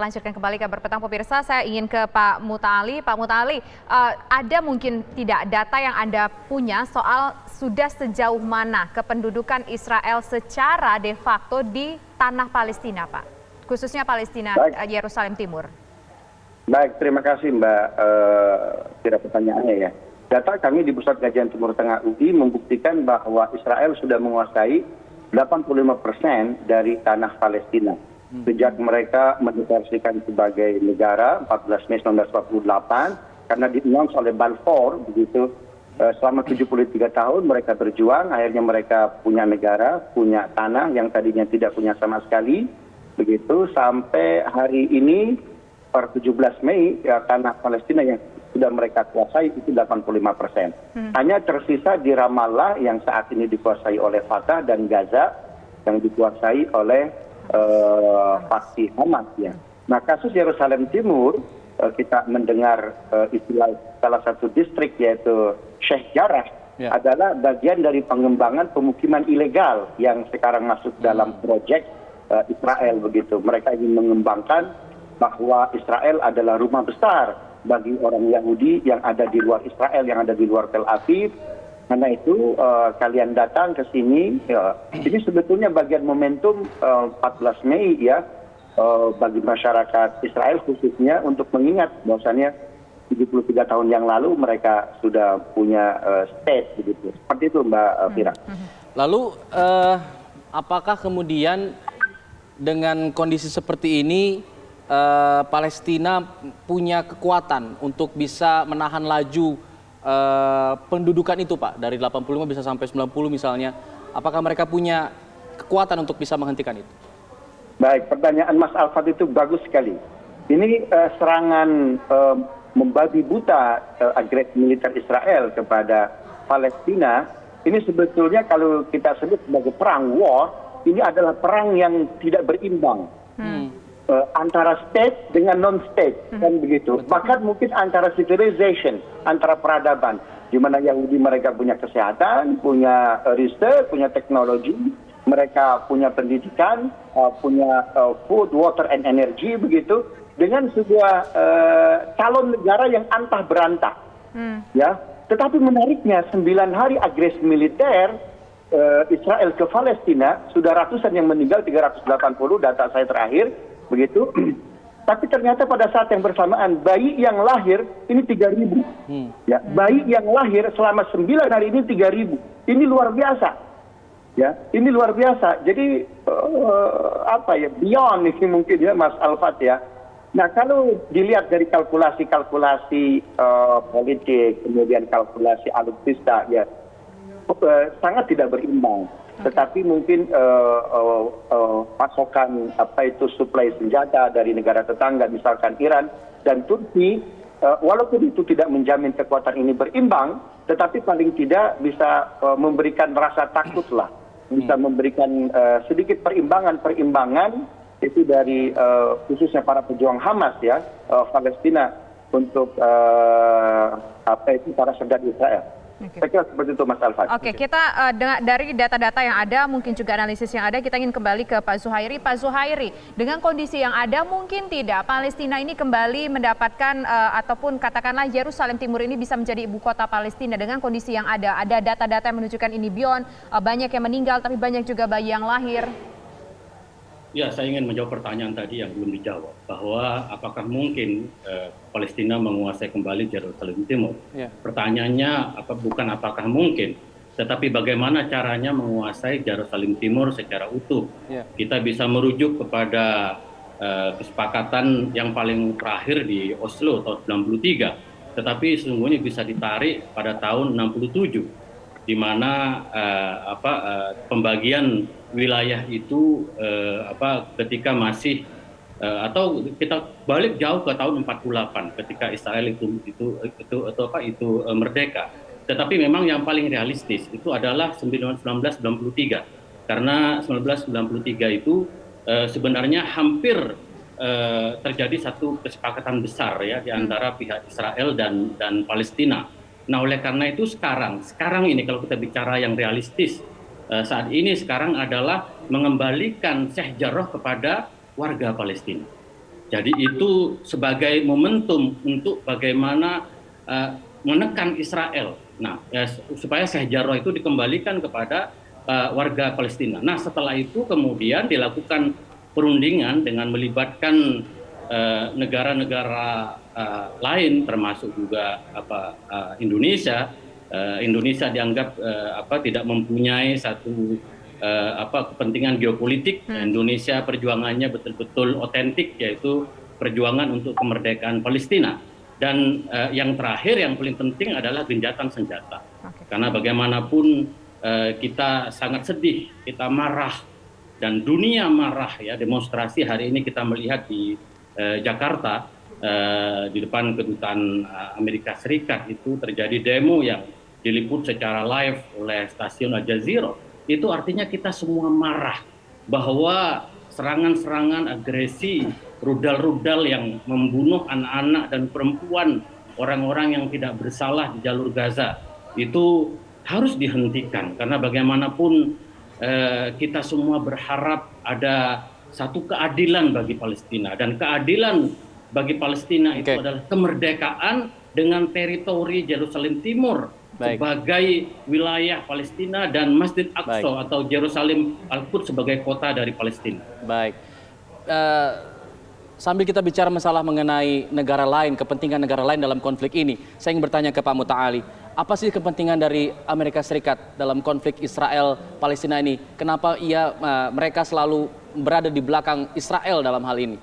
Lanjutkan kembali kabar petang pemirsa, saya ingin ke Pak Muta'ali. Pak Muta'ali, ada mungkin tidak data yang Anda punya soal sudah sejauh mana kependudukan Israel secara de facto di tanah Palestina, Pak? Khususnya Palestina, Yerusalem Timur. Baik, terima kasih Mbak. Tidak pertanyaannya ya. Data kami di Pusat Kajian Timur Tengah UI membuktikan bahwa Israel sudah menguasai 85% dari tanah Palestina. Sejak mereka mendeklarasikan sebagai negara 14 Mei 1948 karena di-announce oleh Balfour begitu, selama 73 tahun mereka berjuang, akhirnya mereka punya negara, punya tanah yang tadinya tidak punya sama sekali begitu, sampai hari ini per 17 Mei ya, tanah Palestina yang sudah mereka kuasai itu 85%. Hanya tersisa di Ramallah yang saat ini dikuasai oleh Fatah dan Gaza yang dikuasai oleh faksi Hamas ya. Nah, kasus Yerusalem Timur kita mendengar istilah salah satu distrik yaitu Sheikh Jarrah adalah bagian dari pengembangan pemukiman ilegal yang sekarang masuk dalam proyek Israel begitu. Mereka ingin mengembangkan bahwa Israel adalah rumah besar bagi orang Yahudi yang ada di luar Israel, yang ada di luar Tel Aviv. Karena itu kalian datang ke sini, ini sebetulnya bagian momentum 14 Mei ya, bagi masyarakat Israel khususnya untuk mengingat bahwasannya 73 tahun yang lalu mereka sudah punya state begitu. Seperti itu Mbak Fira. Lalu apakah kemudian dengan kondisi seperti ini Palestina punya kekuatan untuk bisa menahan laju pendudukan itu Pak, dari 85 bisa sampai 90 misalnya, apakah mereka punya kekuatan untuk bisa menghentikan itu? Baik, pertanyaan Mas Alfat itu bagus sekali. Ini serangan membabi buta agresi militer Israel kepada Palestina, ini sebetulnya kalau kita sebut sebagai perang war, ini adalah perang yang tidak berimbang. Antara state dengan non-state kan begitu. Bahkan mungkin antara civilization, antara peradaban, di mana Yahudi mereka punya kesehatan, punya research, punya teknologi, mereka punya pendidikan, punya food, water and energy begitu, dengan sebuah calon negara yang antah berantah. Ya, tetapi menariknya 9 hari agresi militer Israel ke Palestina sudah ratusan yang meninggal, 380 data saya terakhir. Begitu, tapi ternyata pada saat yang bersamaan bayi yang lahir ini 3.000, ya bayi yang lahir selama 9 hari ini 3.000, ini luar biasa, ya ini luar biasa. Jadi apa ya, beyond ini mungkin ya Mas Alfat ya. Nah kalau dilihat dari kalkulasi politik, kemudian kalkulasi alutsista ya sangat tidak berimbang. Tetapi mungkin pasokan suplai senjata dari negara tetangga misalkan Iran dan Turki, walaupun itu tidak menjamin kekuatan ini berimbang, tetapi paling tidak bisa memberikan rasa takut lah, bisa memberikan sedikit perimbangan itu dari khususnya para pejuang Hamas ya, Palestina untuk para serdadu Israel. Saya kira seperti itu Mas Alfat. Oke, kita dari data-data yang ada, mungkin juga analisis yang ada, kita ingin kembali ke Pak Zuhairi. Pak Zuhairi, dengan kondisi yang ada mungkin tidak Palestina ini kembali mendapatkan ataupun katakanlah Yerusalem Timur ini bisa menjadi ibu kota Palestina dengan kondisi yang ada. Ada data-data yang menunjukkan ini beyond, banyak yang meninggal tapi banyak juga bayi yang lahir. Ya, saya ingin menjawab pertanyaan tadi yang belum dijawab, bahwa apakah mungkin Palestina menguasai kembali Yerusalem Timur. Pertanyaannya bukan apakah mungkin, tetapi bagaimana caranya menguasai Yerusalem Timur secara utuh. Kita bisa merujuk kepada kesepakatan yang paling terakhir di Oslo tahun 93, tetapi sesungguhnya bisa ditarik pada tahun 67, di mana pembagian wilayah itu ketika masih atau kita balik jauh ke tahun 48 ketika Israel itu merdeka. Tetapi memang yang paling realistis itu adalah 1993, karena 1993 itu sebenarnya hampir terjadi satu kesepakatan besar ya di antara pihak Israel dan Palestina. Nah, oleh karena itu sekarang ini kalau kita bicara yang realistis, saat ini sekarang adalah mengembalikan Sheikh Jarrah kepada warga Palestina. Jadi itu sebagai momentum untuk bagaimana menekan Israel. Nah, supaya Syahjarah itu dikembalikan kepada warga Palestina. Nah, setelah itu kemudian dilakukan perundingan dengan melibatkan negara-negara lain, termasuk juga Indonesia. Indonesia dianggap tidak mempunyai satu kepentingan geopolitik. Indonesia perjuangannya betul-betul otentik, yaitu perjuangan untuk kemerdekaan Palestina. Dan yang terakhir, yang paling penting adalah gencatan senjata. Karena bagaimanapun kita sangat sedih, kita marah, dan dunia marah ya. Demonstrasi hari ini kita melihat di Jakarta, di depan kedutaan Amerika Serikat itu terjadi demo yang diliput secara live oleh stasiun Al Jazeera. Itu artinya kita semua marah bahwa serangan-serangan, agresi, rudal-rudal yang membunuh anak-anak dan perempuan, orang-orang yang tidak bersalah di jalur Gaza, itu harus dihentikan. Karena bagaimanapun kita semua berharap ada satu keadilan bagi Palestina. Dan keadilan bagi Palestina itu adalah kemerdekaan dengan teritori Yerusalem Timur sebagai wilayah Palestina dan Masjid Aqsa atau Yerusalem Al-Quds sebagai kota dari Palestina. Baik. Sambil kita bicara masalah mengenai negara lain, kepentingan negara lain dalam konflik ini, saya ingin bertanya ke Pak Muta'ali, apa sih kepentingan dari Amerika Serikat dalam konflik Israel-Palestina ini? Kenapa mereka selalu berada di belakang Israel dalam hal ini?